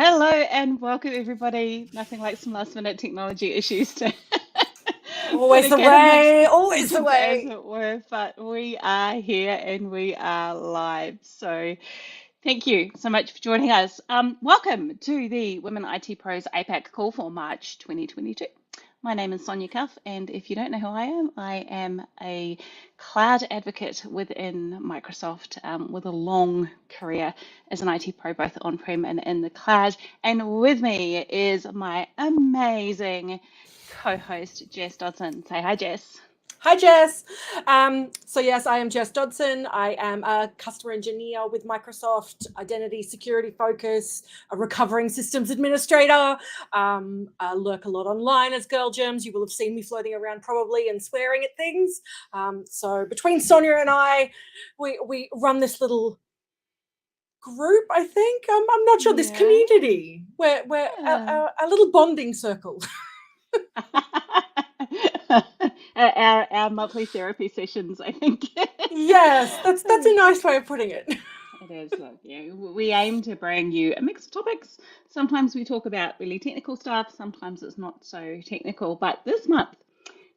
Hello and welcome everybody. Nothing like some last minute technology issues to put Always a the cat amongst way, the always the pigeons, as way. it were. But we are here and we are live. So thank you so much for joining us. Welcome to the Women IT Pros APAC call for March 2022. My name is Sonia Jess, and if you don't know who I am a cloud advocate within Microsoft with a long career as an IT pro, both on-prem and in the cloud. And with me is my amazing co-host, Jess Dodson. Say hi, Jess. Hi, Jess. Yes, I am Jess Dodson. I am a customer engineer with Microsoft, identity security focus, a recovering systems administrator. I lurk a lot online as girl gems. You will have seen me floating around probably and swearing at things. So between Sonia and I, we run this little group, I think. I'm not sure, this Yeah. community. We're Yeah. a little bonding circle. our monthly therapy sessions, I think. Yes, that's a nice way of putting it. It is. Look, yeah, we aim to bring you a mix of topics. Sometimes we talk about really technical stuff, sometimes it's not so technical. But this month,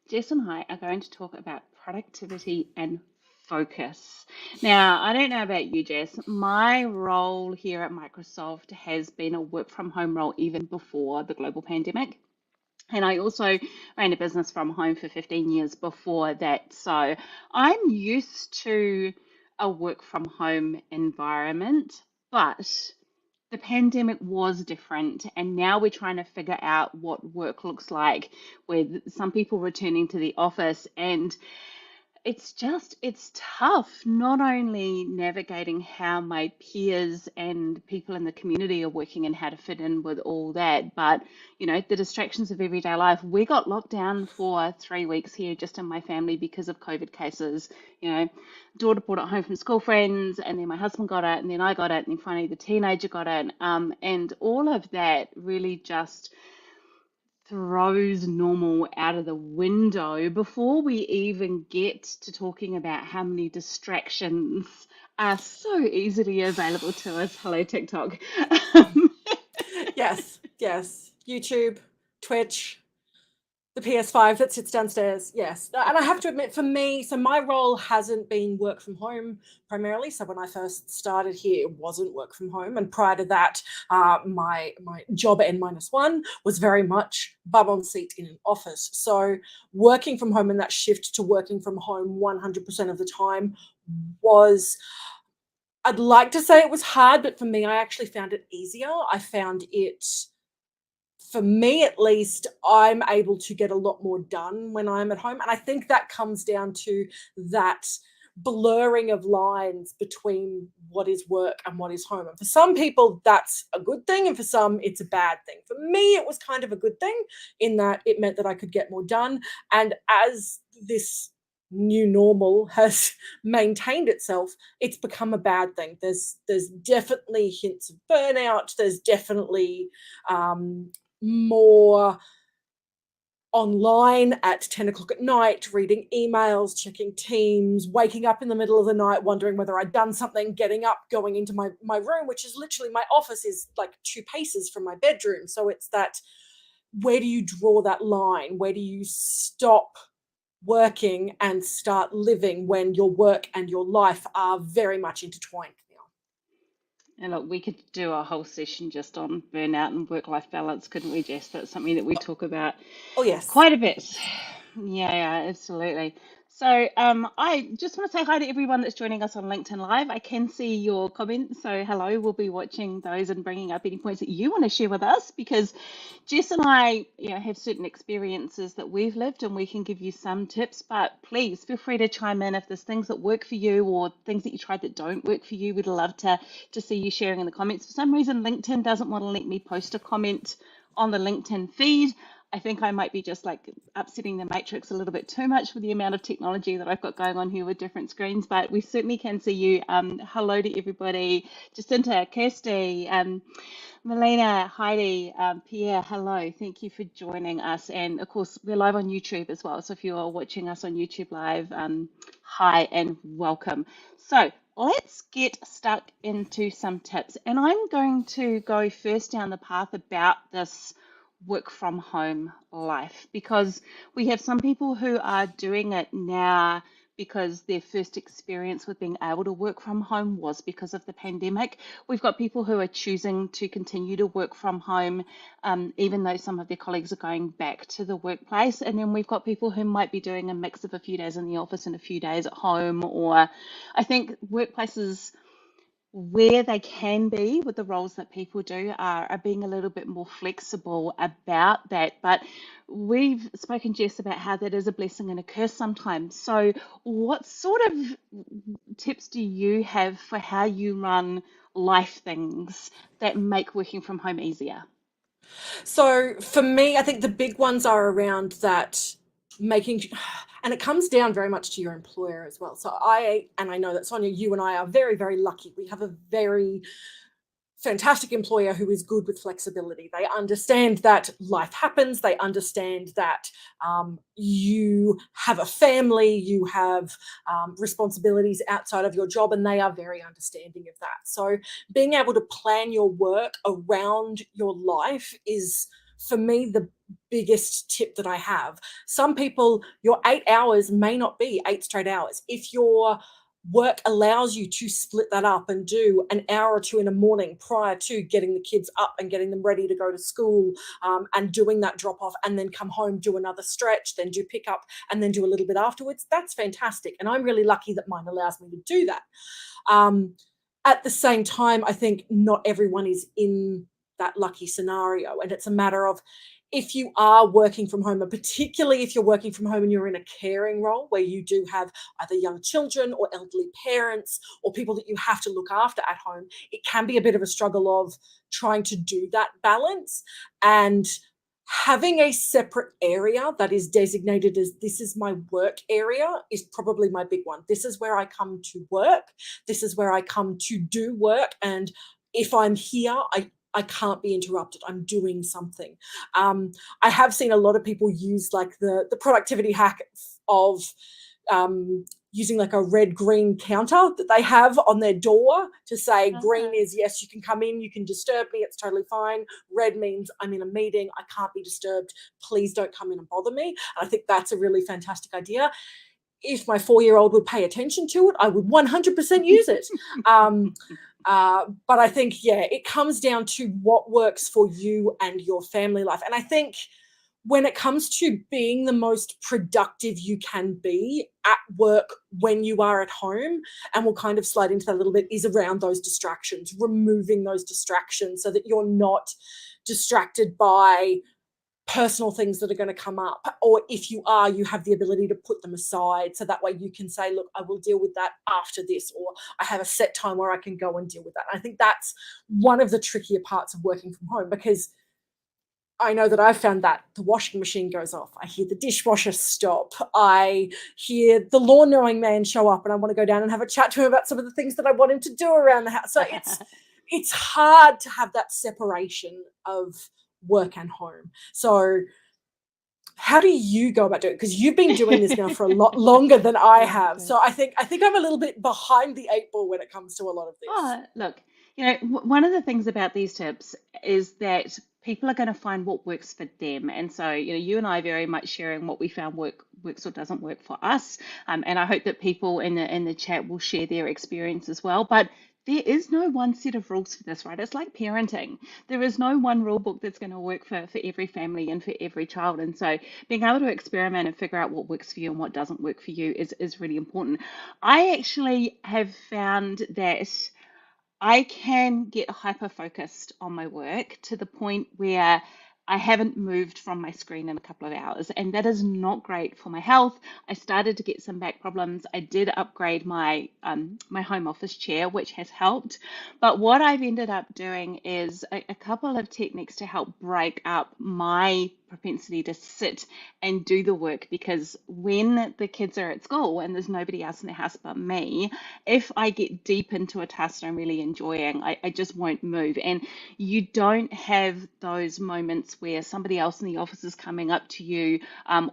Jess and I are going to talk about productivity and focus. Now, I don't know about you, Jess. My role here at Microsoft has been a work from home role even before the global pandemic. And I also ran a business from home for 15 years before that. So I'm used to a work from home environment, but the pandemic was different. And now we're trying to figure out what work looks like with some people returning to the office. And it's tough not only navigating how my peers and people in the community are working and how to fit in with all that, but the distractions of everyday life. We got locked down for 3 weeks here just in my family because of COVID cases. Daughter brought it home from school friends, and then my husband got it, and then I got it, and then finally the teenager got it. And all of that really just throws normal out of the window before we even get to talking about how many distractions are so easily available to us. Hello, TikTok. Yes. YouTube, Twitch, the PS5 that sits downstairs. Yes. And I have to admit, for me, so my role hasn't been work from home primarily. So when I first started here, it wasn't work from home. And prior to that, my job at N-1 was very much bum on seat in an office. So working from home and that shift to working from home 100% of the time was, I'd like to say it was hard, but for me, I actually found it easier. I found it, for me at least, I'm able to get a lot more done when I'm at home. And I think that comes down to that blurring of lines between what is work and what is home. And for some people, that's a good thing. And for some, it's a bad thing. For me, it was kind of a good thing in that it meant that I could get more done. And as this new normal has maintained itself, it's become a bad thing. There's definitely hints of burnout. There's definitely more online at 10 o'clock at night, reading emails, checking Teams, waking up in the middle of the night, wondering whether I'd done something, getting up, going into my room, which is literally, my office is like 2 paces from my bedroom. So it's that, where do you draw that line? Where do you stop working and start living when your work and your life are very much intertwined now? And look, we could do a whole session just on burnout and work-life balance, couldn't we, Jess? That's something that we talk about Oh, yes. quite a bit. Yeah, absolutely. So I just want to say hi to everyone that's joining us on LinkedIn Live. I can see your comments, so hello. We'll be watching those and bringing up any points that you want to share with us, because Jess and I, have certain experiences that we've lived, and we can give you some tips. But please feel free to chime in if there's things that work for you or things that you tried that don't work for you. We'd love to see you sharing in the comments. For some reason, LinkedIn doesn't want to let me post a comment on the LinkedIn feed. I think I might be just like upsetting the matrix a little bit too much with the amount of technology that I've got going on here with different screens, but we certainly can see you. Hello to everybody. Jacinta, Kirsty, Melina, Heidi, Pierre, hello. Thank you for joining us. And of course, we're live on YouTube as well. So if you are watching us on YouTube Live, hi and welcome. So let's get stuck into some tips. And I'm going to go first down the path about this work from home life because we have some people who are doing it now because their first experience with being able to work from home was because of the pandemic. We've got people who are choosing to continue to work from home, even though some of their colleagues are going back to the workplace. And then we've got people who might be doing a mix of a few days in the office and a few days at home. Or I think workplaces where they can be with the roles that people do are being a little bit more flexible about that. But we've spoken, Jess, about how that is a blessing and a curse sometimes. So, what sort of tips do you have for how you run life things that make working from home easier? So for me, I think the big ones are around that making, and it comes down very much to your employer as well. So I know that Sonia, you and I are very, very lucky. We have a very fantastic employer who is good with flexibility. They understand that life happens. They understand that you have a family, you have responsibilities outside of your job, and they are very understanding of that. So being able to plan your work around your life is, for me, the biggest tip that I have. Some people, your 8 hours may not be 8 straight hours. If your work allows you to split that up and do an hour or two in the morning prior to getting the kids up and getting them ready to go to school, and doing that drop off, and then come home, do another stretch, then do pick up, and then do a little bit afterwards, that's fantastic. And I'm really lucky that mine allows me to do that. Um, at the same time, I think not everyone is in that lucky scenario. And it's a matter of, if you are working from home, and particularly if you're working from home and you're in a caring role where you do have either young children or elderly parents or people that you have to look after at home, it can be a bit of a struggle of trying to do that balance. And having a separate area that is designated as, this is my work area, is probably my big one. This is where I come to work. This is where I come to do work. And if I'm here, I can't be interrupted. I'm doing something. I have seen a lot of people use like the productivity hack of using like a red-green counter that they have on their door to say, green is yes, you can come in, you can disturb me, it's totally fine. Red means I'm in a meeting, I can't be disturbed, please don't come in and bother me. And I think that's a really fantastic idea. If my 4-year-old would pay attention to it, I would 100% use it. But I think, yeah, it comes down to what works for you and your family life. And I think when it comes to being the most productive you can be at work when you are at home, and we'll kind of slide into that a little bit, is around those distractions, removing those distractions so that you're not distracted by personal things that are going to come up, or if you are, you have the ability to put them aside, so that way you can say, look, I will deal with that after this, or I have a set time where I can go and deal with that. And I think that's one of the trickier parts of working from home, because I know that I've found that the washing machine goes off, I hear the dishwasher stop, I hear the lawn mowing man show up, and I want to go down and have a chat to him about some of the things that I want him to do around the house. So it's hard to have that separation of work and home. So how do you go about doing it? Because you've been doing this now for a lot longer than I have. So I think I'm a little bit behind the 8 ball when it comes to a lot of this. Look, one of the things about these tips is that people are going to find what works for them. And so, you and I are very much sharing what we found works or doesn't work for us. And I hope that people in the chat will share their experience as well. But there is no one set of rules for this, right? It's like parenting. There is no one rule book that's going to work for every family and for every child. And so being able to experiment and figure out what works for you and what doesn't work for you is really important. I actually have found that I can get hyper focused on my work to the point where I haven't moved from my screen in a couple of hours, and that is not great for my health. I started to get some back problems. I did upgrade my home office chair, which has helped. But what I've ended up doing is a couple of techniques to help break up my propensity to sit and do the work, because when the kids are at school and there's nobody else in the house but me, if I get deep into a task that I'm really enjoying, I just won't move. And you don't have those moments where somebody else in the office is coming up to you,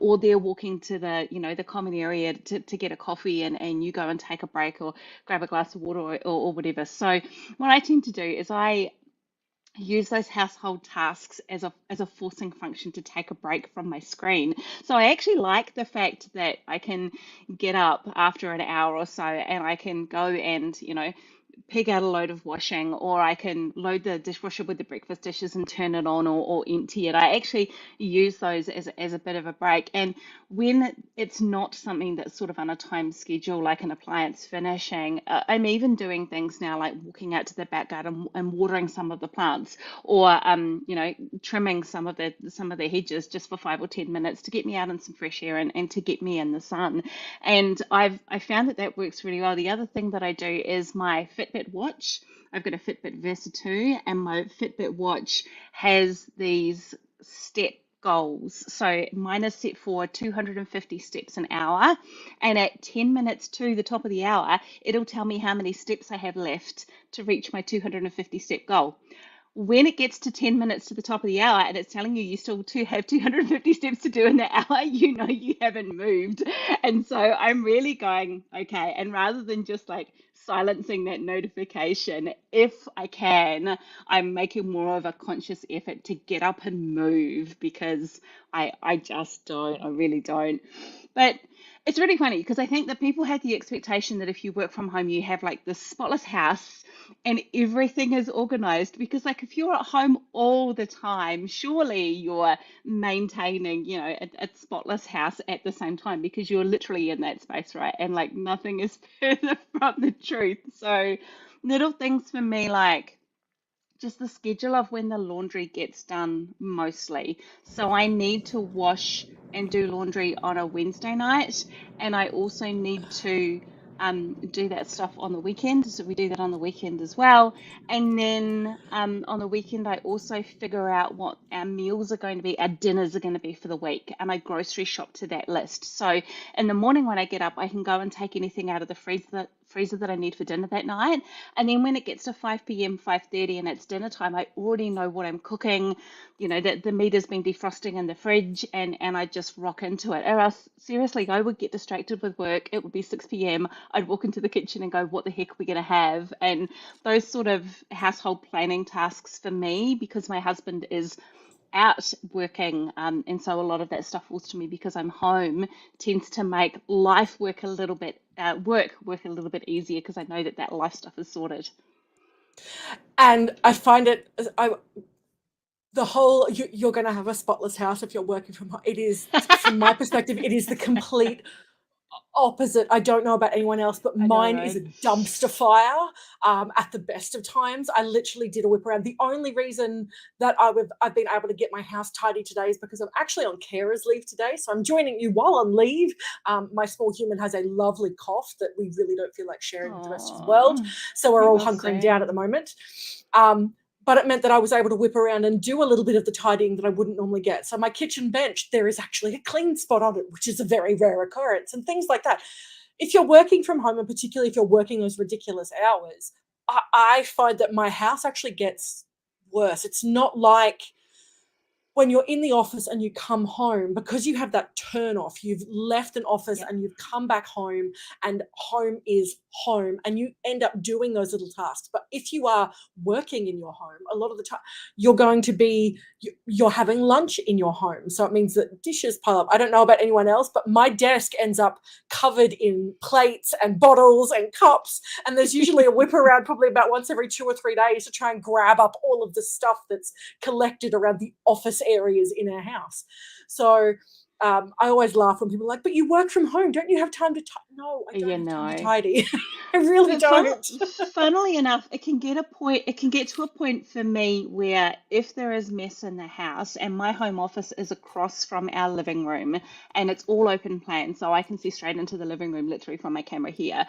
or they're walking to the, the common area to get a coffee, and you go and take a break or grab a glass of water, or whatever. So what I tend to do is I use those household tasks as a forcing function to take a break from my screen. So I actually like the fact that I can get up after an hour or so and I can go and, pig out a load of washing, or I can load the dishwasher with the breakfast dishes and turn it on, or empty it. I actually use those as a bit of a break. And when it's not something that's sort of on a time schedule, like an appliance finishing, I'm even doing things now like walking out to the back garden and watering some of the plants, or trimming some of the hedges just for 5 or 10 minutes to get me out in some fresh air, and to get me in the sun. And I found that works really well. The other thing that I do is my Fitbit watch. I've got a Fitbit Versa 2, and my Fitbit watch has these step goals. So mine is set for 250 steps an hour, and at 10 minutes to the top of the hour, it'll tell me how many steps I have left to reach my 250 step goal. When it gets to 10 minutes to the top of the hour and it's telling you still have 250 steps to do in the hour, you haven't moved. And so I'm really going, okay. And rather than just like silencing that notification, if I can, I'm making more of a conscious effort to get up and move, because I just don't, I really don't. But it's really funny because I think that people have the expectation that if you work from home, you have like this spotless house and everything is organized, because like if you're at home all the time, surely you're maintaining, a spotless house at the same time, because you're literally in that space, right? And like nothing is further from the truth. So little things for me, like just the schedule of when the laundry gets done mostly. So I need to wash and do laundry on a Wednesday night, and I also need to do that stuff on the weekend. So we do that on the weekend as well. And then on the weekend, I also figure out what our meals are going to be, our dinners are going to be for the week, and I grocery shop to that list. So in the morning when I get up, I can go and take anything out of the freezer that I need for dinner that night. And then when it gets to 5 p.m., 5:30, and it's dinner time, I already know what I'm cooking, that the meat has been defrosting in the fridge, and I just rock into it. Or else, seriously, I would get distracted with work. It would be 6 p.m. I'd walk into the kitchen and go, what the heck are we going to have? And those sort of household planning tasks for me, because my husband is out working, and so a lot of that stuff falls to me because I'm home, tends to make life work a little bit work a little bit easier, because I know that life stuff is sorted. And I find it, the whole, you're going to have a spotless house if you're working from home. It is, from my perspective, it is the complete opposite. I don't know about anyone else, but mine is a dumpster fire at the best of times. I literally did a whip around. The only reason that I've been able to get my house tidy today is because I'm actually on carer's leave today. So I'm joining you while on leave. My small human has a lovely cough that we really don't feel like sharing with the rest of the world. So we're all hunkering down at the moment. But it meant that I was able to whip around and do a little bit of the tidying that I wouldn't normally get. So my kitchen bench, there is actually a clean spot on it, which is a very rare occurrence, and things like that. If you're working from home, and particularly if you're working those ridiculous hours, I find that my house actually gets worse. It's not like when you're in the office and you come home, because you have that turn off, you've left an office and you've come back home, and home is home, and you end up doing those little tasks. But if you are working in your home, a lot of the time you're having lunch in your home. So it means that dishes pile up. I don't know about anyone else, but my desk ends up covered in plates and bottles and cups. And there's usually a whip around probably about once every 2 or 3 days to try and grab up all of the stuff that's collected around the office areas in our house. So I always laugh when people are like, but you work from home, don't you have time to tidy? No, I don't have time to tidy. I really don't. Funnily enough, it can get to a point for me where if there is mess in the house, and my home office is across from our living room and it's all open plan, so I can see straight into the living room literally from my camera here.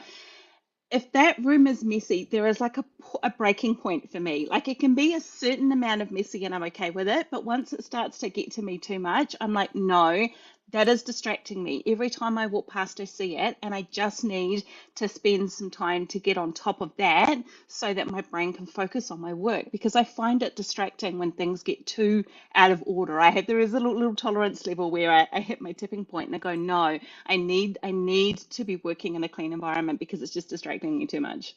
if that room is messy, there is like a breaking point for me. Like it can be a certain amount of messy and I'm okay with it. But once it starts to get to me too much, I'm like, no, that is distracting me. Every time I walk past, I see it. And I just need to spend some time to get on top of that so that my brain can focus on my work because I find it distracting when things get too out of order. There is a little tolerance level where I hit my tipping point and I go, no, I need to be working in a clean environment because it's just distracting me too much.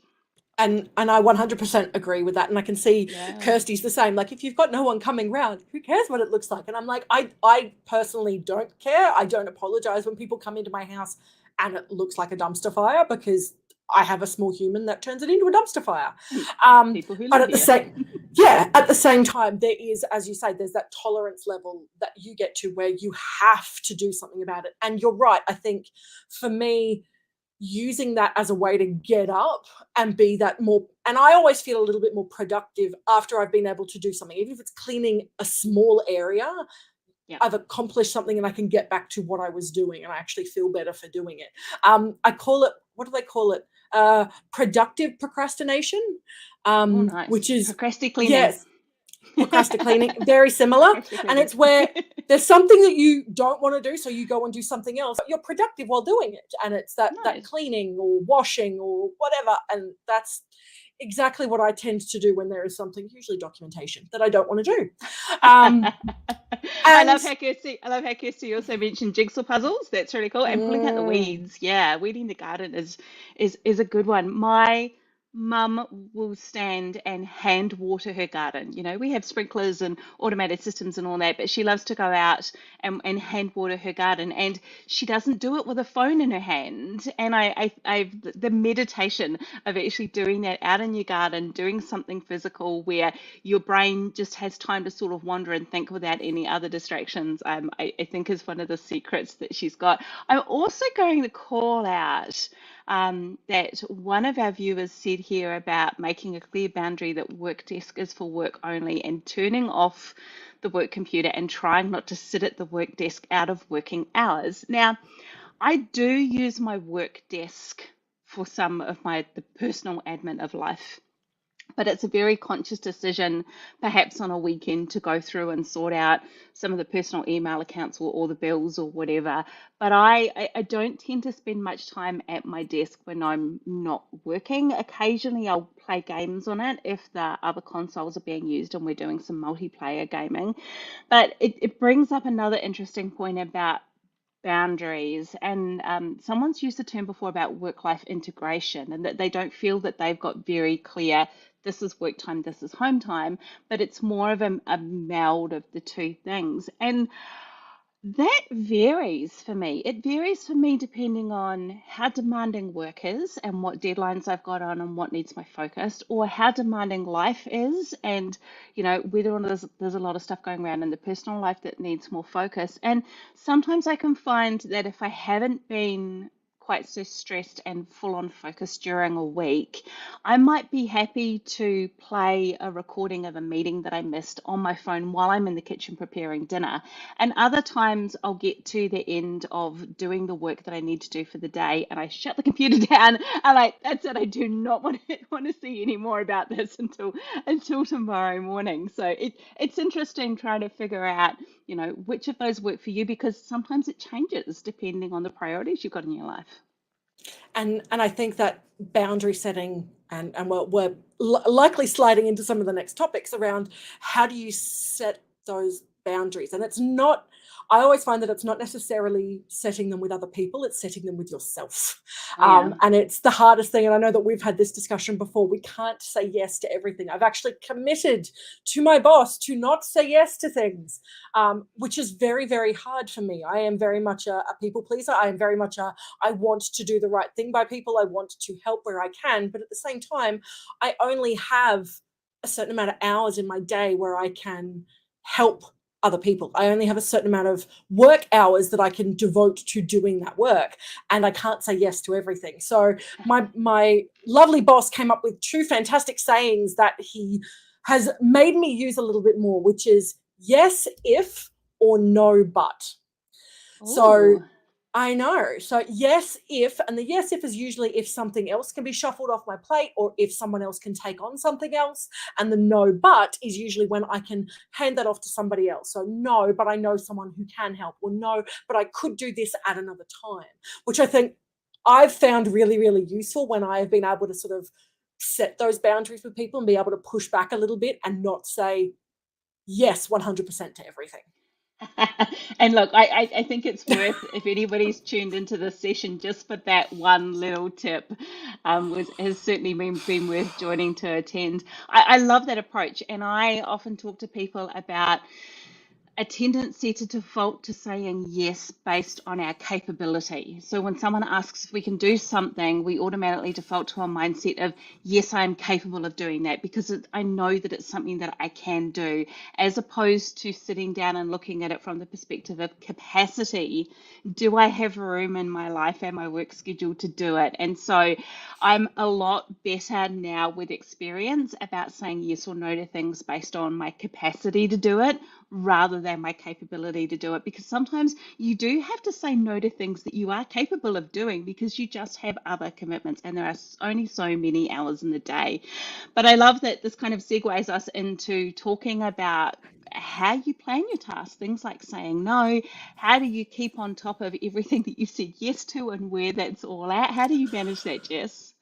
And I 100% agree with that. And I can see Yeah. Kirsty's the same. Like, if you've got no one coming round, who cares what it looks like? And I'm like, I personally don't care. I don't apologize when people come into my house and it looks like a dumpster fire because I have a small human that turns it into a dumpster fire. And people who But live at the here. same, yeah, at the same time, there is, as you say, there's that tolerance level that you get to where you have to do something about it. And you're right. I think for me, using that as a way to get up and be that more, and I always feel a little bit more productive after I've been able to do something, even if it's cleaning a small area. Yeah. I've accomplished something and I can get back to what I was doing and I actually feel better for doing it. I call it, what do they call it? Productive procrastination, Oh, nice. which is, Procrastinating. yes, procrastinating, very similar. And Procrastinating. it's where there's something that you don't want to do, so you go and do something else, but you're productive while doing it. And it's that Nice. cleaning or washing or whatever. And that's exactly what I tend to do when there is something, usually documentation, that I don't want to do. I And love how Kirsty also mentioned jigsaw puzzles. That's really cool. And pulling out the mm, weeds. Yeah, weeding the garden is a good one. My mum will stand and hand water her garden. You know, we have sprinklers and automated systems and all that, but she loves to go out and hand water her garden. And she doesn't do it with a phone in her hand. And the meditation of actually doing that out in your garden, doing something physical where your brain just has time to sort of wander and think without any other distractions, I think is one of the secrets that she's got. I'm also going to call out that one of our viewers said here about making a clear boundary that work desk is for work only and turning off the work computer and trying not to sit at the work desk out of working hours. Now, I do use my work desk for some of the personal admin of life. But it's a very conscious decision, perhaps on a weekend, to go through and sort out some of the personal email accounts or the bills or whatever. But I don't tend to spend much time at my desk when I'm not working. Occasionally, I'll play games on it if the other consoles are being used and we're doing some multiplayer gaming. But it brings up another interesting point about boundaries. And someone's used the term before about work-life integration and that they don't feel that they've got very clear, this is work time, this is home time, but it's more of a meld of the two things. And that varies for me. It varies for me depending on how demanding work is and what deadlines I've got on and what needs my focus, or how demanding life is, and whether or not there's a lot of stuff going around in the personal life that needs more focus. And sometimes I can find that if I haven't been quite so stressed and full on focused during a week, I might be happy to play a recording of a meeting that I missed on my phone while I'm in the kitchen preparing dinner. And other times I'll get to the end of doing the work that I need to do for the day and I shut the computer down and that's it. I do not want to see any more about this until tomorrow morning. So it's interesting trying to figure out, which of those work for you because sometimes it changes depending on the priorities you've got in your life. and I think that boundary setting, and we're likely sliding into some of the next topics around how do you set those boundaries. And it's not, I always find that it's not necessarily setting them with other people, it's setting them with yourself. Oh yeah. And it's the hardest thing. And I know that we've had this discussion before. We can't say yes to everything. I've actually committed to my boss to not say yes to things, which is very, very hard for me. I am very much a people pleaser. I am very much I want to do the right thing by people. I want to help where I can. But at the same time, I only have a certain amount of hours in my day where I can help other people. I only have a certain amount of work hours that I can devote to doing that work, and I can't say yes to everything. So my lovely boss came up with two fantastic sayings that he has made me use a little bit more, which is yes if or no but. So Oh, I know. So yes, if, and the yes, if is usually if something else can be shuffled off my plate or if someone else can take on something else. And the no, but is usually when I can hand that off to somebody else. So no, but I know someone who can help, or no, but I could do this at another time, which I think I've found really, really useful when I have been able to sort of set those boundaries with people and be able to push back a little bit and not say yes 100% to everything. And look, I think it's worth, if anybody's tuned into this session just for that one little tip, has certainly been worth joining to attend. I love that approach, and I often talk to people about a tendency to default to saying yes based on our capability. So when someone asks if we can do something, we automatically default to a mindset of, yes, I am capable of doing that because I know that it's something that I can do, as opposed to sitting down and looking at it from the perspective of capacity. Do I have room in my life and my work schedule to do it? And so I'm a lot better now with experience about saying yes or no to things based on my capacity to do it rather than my capability to do it, because sometimes you do have to say no to things that you are capable of doing because you just have other commitments and there are only so many hours in the day. But I love that this kind of segues us into talking about how you plan your tasks, things like saying no. How do you keep on top of everything that you said yes to and where that's all at? How do you manage that, Jess?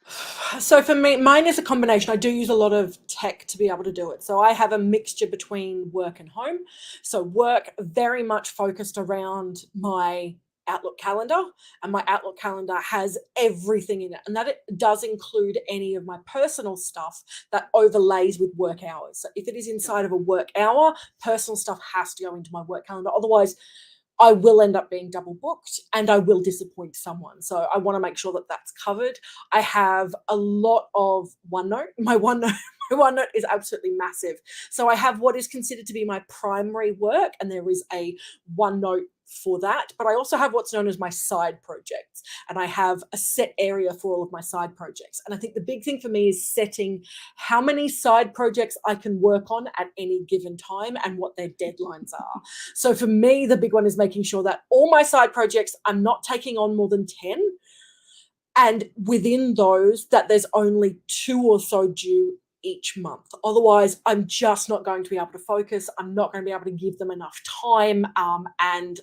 So for me, mine is a combination. I do use a lot of tech to be able to do it. So I have a mixture between work and home. So work very much focused around my Outlook calendar, and my Outlook calendar has everything in it. And that it does include any of my personal stuff that overlays with work hours. So if it is inside of a work hour, personal stuff has to go into my work calendar. Otherwise, I will end up being double booked and I will disappoint someone. So I want to make sure that that's covered. I have a lot of OneNote. My OneNote, my OneNote is absolutely massive. So I have what is considered to be my primary work, and there is a OneNote for that. But I also have what's known as my side projects, and I have a set area for all of my side projects. And I think the big thing for me is setting how many side projects I can work on at any given time and what their deadlines are. So for me, the big one is making sure that all my side projects, I'm not taking on more than 10. And within those, that there's only 2 or so due each month. Otherwise, I'm just not going to be able to focus. I'm not going to be able to give them enough time, and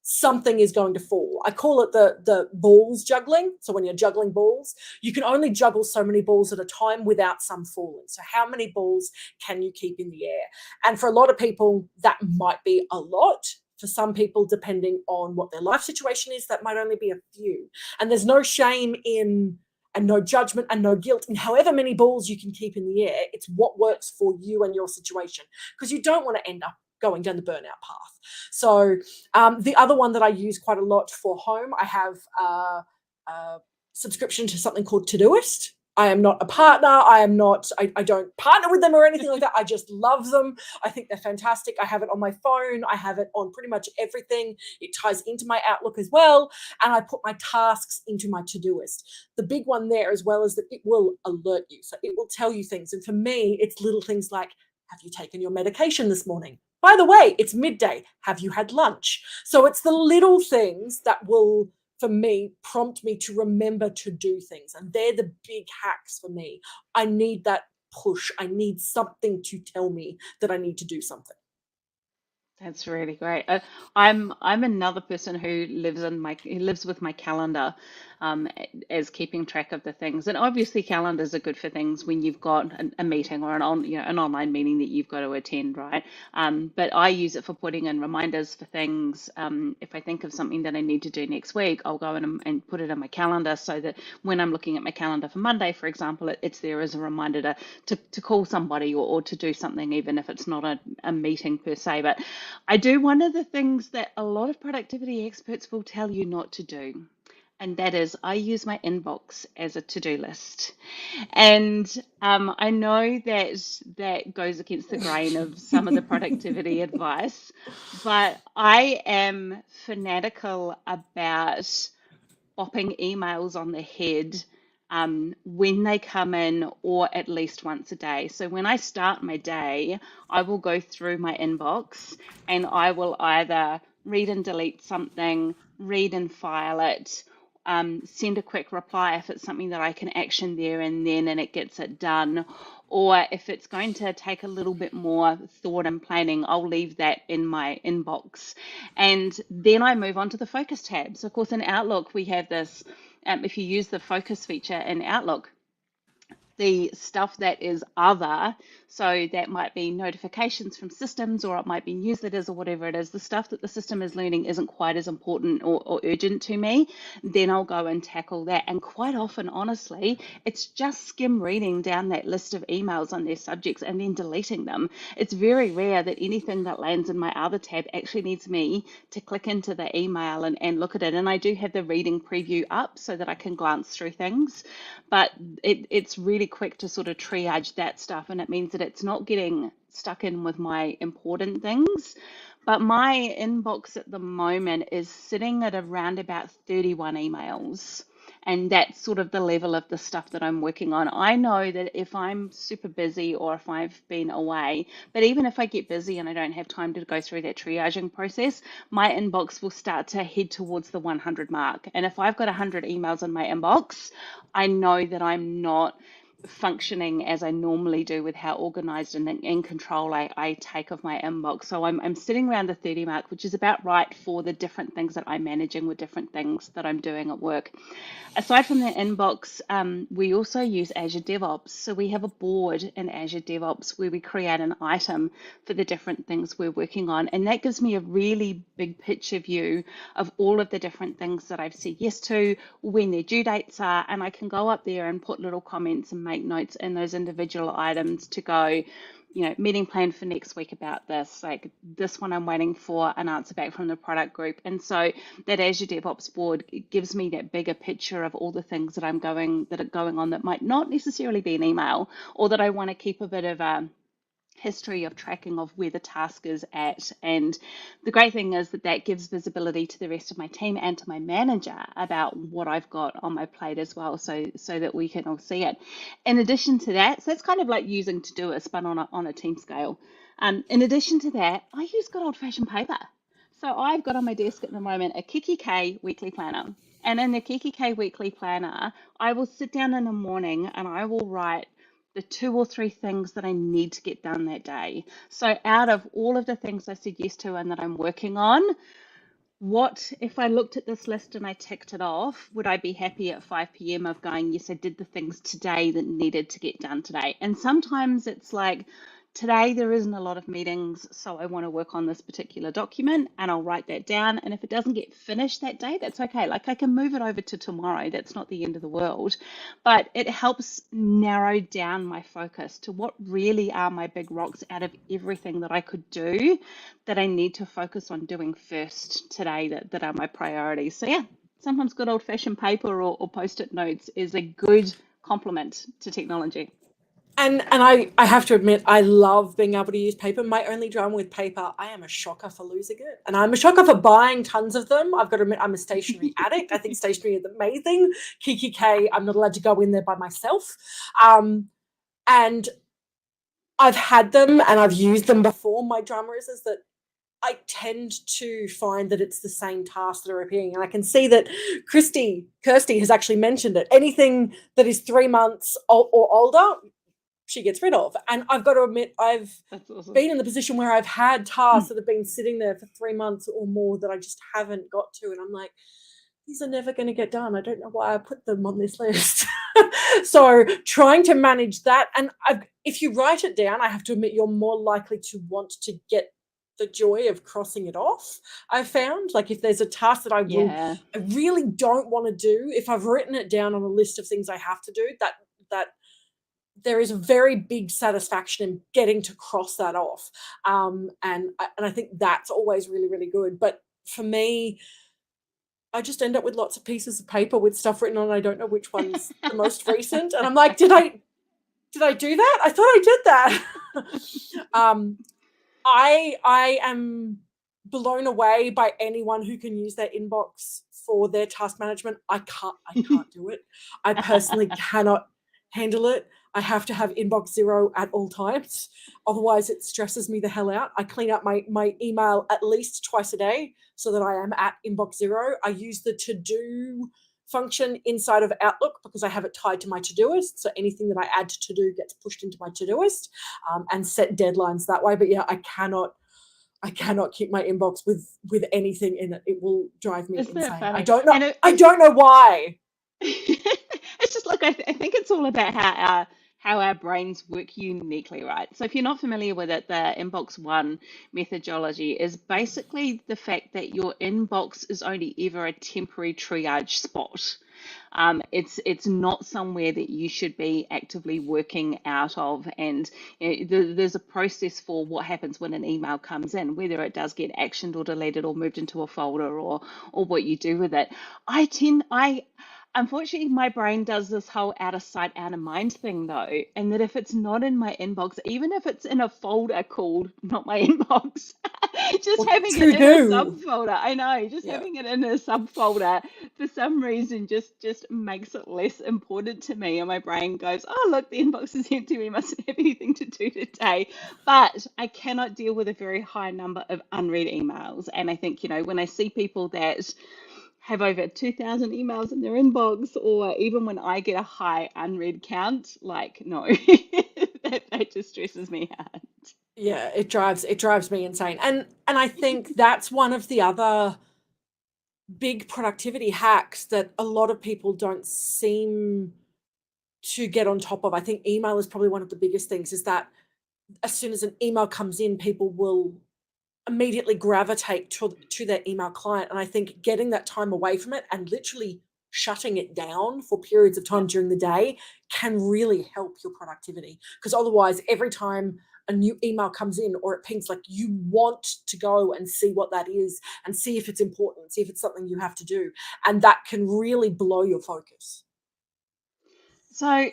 something is going to fall. I call it the balls juggling. So when you're juggling balls, you can only juggle so many balls at a time without some falling. So how many balls can you keep in the air? And for a lot of people, that might be a lot. For some people, depending on what their life situation is, that might only be a few. And there's no shame in, and no judgment and no guilt in however many balls you can keep in the air. It's what works for you and your situation, because you don't want to end up going down the burnout path. So the other one that I use quite a lot for home, I have a subscription to something called Todoist. I am not a partner. I don't partner with them or anything like that. I just love them. I think they're fantastic. I have it on my phone. I have it on pretty much everything. It ties into my Outlook as well. And I put my tasks into my Todoist. The big one there as well is that it will alert you. So it will tell you things. And for me, it's little things like, have you taken your medication this morning? By the way, it's midday. Have you had lunch? So it's the little things that will, for me, prompt me to remember to do things. And they're the big hacks for me. I need that push. I need something to tell me that I need to do something. That's really great. I'm another person who lives with my calendar, as keeping track of the things. And obviously, calendars are good for things when you've got a meeting or an online meeting that you've got to attend, right? But I use it for putting in reminders for things. If I think of something that I need to do next week, I'll go in and put it in my calendar so that when I'm looking at my calendar for Monday, for example, it's there as a reminder to call somebody or to do something, even if it's not a meeting per se. But I do one of the things that a lot of productivity experts will tell you not to do, and that is I use my inbox as a to-do list. And I know that goes against the grain of some of the productivity advice, but I am fanatical about bopping emails on the head when they come in, or at least once a day. So when I start my day, I will go through my inbox and I will either read and delete something, read and file it, send a quick reply if it's something that I can action there and then and it gets it done. Or if it's going to take a little bit more thought and planning, I'll leave that in my inbox. And then I move on to the focus tab. So of course in Outlook, we have this, if you use the focus feature in Outlook, the stuff that is other, so that might be notifications from systems, or it might be newsletters, or whatever it is, the stuff that the system is learning isn't quite as important or urgent to me, then I'll go and tackle that. And quite often, honestly, it's just skim reading down that list of emails on their subjects and then deleting them. It's very rare that anything that lands in my other tab actually needs me to click into the email and look at it. And I do have the reading preview up so that I can glance through things, but it's really quick to sort of triage that stuff, and it means that it's not getting stuck in with my important things. But my inbox at the moment is sitting at around about 31 emails. And that's sort of the level of the stuff that I'm working on. I know that if I'm super busy or if I've been away, but even if I get busy and I don't have time to go through that triaging process, my inbox will start to head towards the 100 mark. And if I've got 100 emails in my inbox, I know that I'm not functioning as I normally do with how organized and in control I take of my inbox. So I'm sitting around the 30 mark, which is about right for the different things that I'm managing with different things that I'm doing at work. Aside from the inbox, we also use Azure DevOps. So we have a board in Azure DevOps where we create an item for the different things we're working on. And that gives me a really big picture view of all of the different things that I've said yes to, when their due dates are, and I can go up there and put little comments and make notes in those individual items to go, meeting plan for next week about this, like this one I'm waiting for an answer back from the product group. And so that Azure DevOps board gives me that bigger picture of all the things that are going on that might not necessarily be an email, or that I want to keep a bit of a history of tracking of where the task is at. And the great thing is that gives visibility to the rest of my team and to my manager about what I've got on my plate as well, so that we can all see it. In addition to that, so it's kind of like using Todoist but on a team scale. In addition to that, I use good old-fashioned paper. So I've got on my desk at the moment a Kiki K weekly planner. And in the Kiki K weekly planner, I will sit down in the morning and I will write the 2 or 3 things that I need to get done that day. So out of all of the things I said yes to and that I'm working on, what if I looked at this list and I ticked it off, would I be happy at 5 p.m. of going, yes, I did the things today that needed to get done today? And sometimes it's like, today there isn't a lot of meetings, so I want to work on this particular document, and I'll write that down. And if it doesn't get finished that day, that's okay. Like, I can move it over to tomorrow. That's not the end of the world. But it helps narrow down my focus to what really are my big rocks out of everything that I could do that I need to focus on doing first today, that are my priorities. So yeah, sometimes good old-fashioned paper or post-it notes is a good complement to technology. And I have to admit, I love being able to use paper. My only drama with paper, I am a shocker for losing it. And I'm a shocker for buying tons of them. I've got to admit, I'm a stationery addict. I think stationery is amazing. Kiki K, I'm not allowed to go in there by myself. And I've had them and I've used them before. My drama is that I tend to find that it's the same tasks that are appearing. And I can see that Kirsty has actually mentioned it. Anything that is 3 months or older, she gets rid of. And I've got to admit, I've been in the position where I've had tasks that have been sitting there for 3 months or more that I just haven't got to. And I'm like, these are never going to get done. I don't know why I put them on this list. So trying to manage that. And if you write it down, I have to admit, you're more likely to want to get the joy of crossing it off. I've found, like, if there's a task that I really don't want to do, if I've written it down on a list of things I have to do, that there is a very big satisfaction in getting to cross that off. And I think that's always really, really good. But for me, I just end up with lots of pieces of paper with stuff written on. I don't know which one's the most recent. And I'm like, did I do that? I thought I did that. I am blown away by anyone who can use their inbox for their task management. I can't do it. I personally cannot handle it. I have to have inbox zero at all times. Otherwise, it stresses me the hell out. I clean up my email at least twice a day so that I am at inbox zero. I use the to-do function inside of Outlook because I have it tied to my Todoist. So anything that I add to to-do gets pushed into my Todoist, and set deadlines that way. But yeah, I cannot keep my inbox with anything in it. It will drive me Isn't it insane. funny? I don't know why. It's just like I think it's all about how our brains work uniquely, right? So if you're not familiar with it, the inbox one methodology is basically the fact that your inbox is only ever a temporary triage spot. It's not somewhere that you should be actively working out of, and there's a process for what happens when an email comes in, whether it does get actioned or deleted or moved into a folder or what you do with it. I Unfortunately, my brain does this whole out of sight, out of mind thing though, and that if it's not in my inbox, even if it's in a folder called not my inbox, just Or having it to in a do. subfolder, I know, just Yeah. having it in a subfolder for some reason just makes it less important to me, and my brain goes, oh look, the inbox is empty, we mustn't have anything to do today. But I cannot deal with a very high number of unread emails, and I think, when I see people that have over 2,000 emails in their inbox, or even when I get a high unread count, like, no, that just stresses me out. Yeah, it drives me insane. And I think that's one of the other big productivity hacks that a lot of people don't seem to get on top of. I think email is probably one of the biggest things, is that as soon as an email comes in, people will immediately gravitate to their email client. And I think getting that time away from it and literally shutting it down for periods of time Yep. during the day can really help your productivity. Because otherwise, every time a new email comes in or it pings, like, you want to go and see what that is and see if it's important, see if it's something you have to do. And that can really blow your focus. So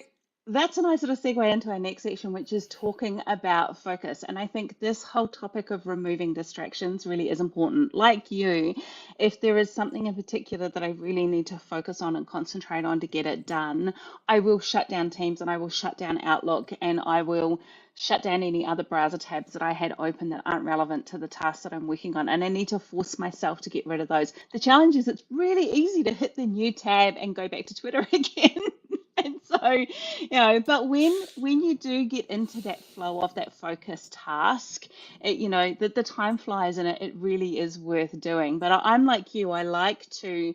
that's a nice little segue into our next section, which is talking about focus. And I think this whole topic of removing distractions really is important. Like you, if there is something in particular that I really need to focus on and concentrate on to get it done, I will shut down Teams and I will shut down Outlook and I will shut down any other browser tabs that I had open that aren't relevant to the task that I'm working on. And I need to force myself to get rid of those. The challenge is it's really easy to hit the new tab and go back to Twitter again. And so, but when you do get into that flow of that focused task, the time flies and it really is worth doing. But I'm like you, I like to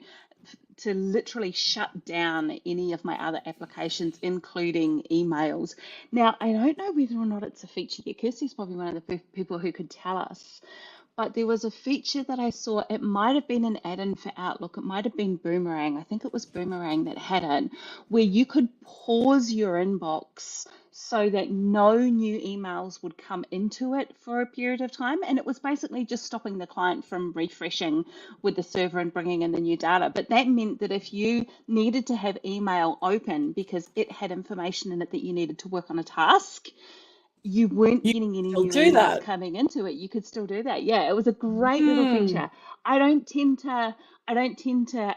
literally shut down any of my other applications, including emails. Now, I don't know whether or not it's a feature yet. Kirsty's probably one of the people who could tell us. But there was a feature that I saw. It might have been an add-in for Outlook. It might have been Boomerang. I think it was Boomerang that had it, where you could pause your inbox so that no new emails would come into it for a period of time. And it was basically just stopping the client from refreshing with the server and bringing in the new data. But that meant that if you needed to have email open because it had information in it that you needed to work on a task, you weren't You getting any still new do emails that. coming into it. You could still do that. Yeah, it was a great little Hmm. feature. I don't tend to, I don't tend to,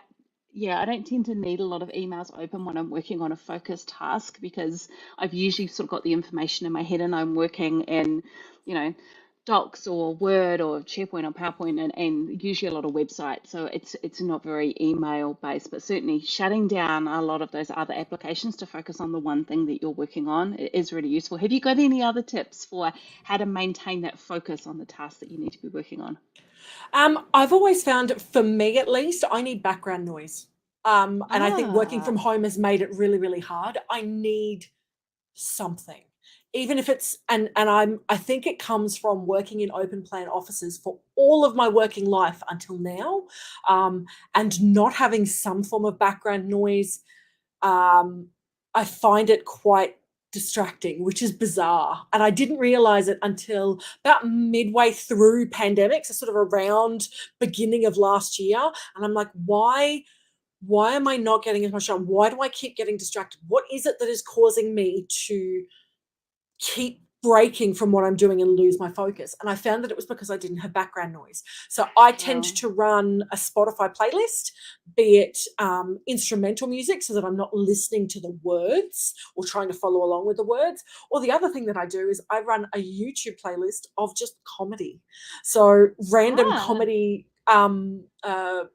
I don't tend to need a lot of emails open when I'm working on a focused task because I've usually sort of got the information in my head and I'm working in, you know, Docs or Word or SharePoint or PowerPoint and usually a lot of websites. So it's not very email based, but certainly shutting down a lot of those other applications to focus on the one thing that you're working on is really useful. Have you got any other tips for how to maintain that focus on the task that you need to be working on? I've always found, for me at least, I need background noise. And I think working from Ah, home has made it really, really hard. I need something, even if it's, and I think it comes from working in open plan offices for all of my working life until now, and not having some form of background noise. um, I find it quite distracting, which is bizarre. And I didn't realize it until about midway through pandemic, so sort of around beginning of last year. And I'm like, why am I not getting as much done? Why do I keep getting distracted? What is it that is causing me to keep breaking from what I'm doing and lose my focus. And I found that it was because I didn't have background noise. So I tend Wow. to run a Spotify playlist, be it instrumental music, so that I'm not listening to the words or trying to follow along with the words. Or the other thing that I do is I run a YouTube playlist of just comedy. So random Ah, comedy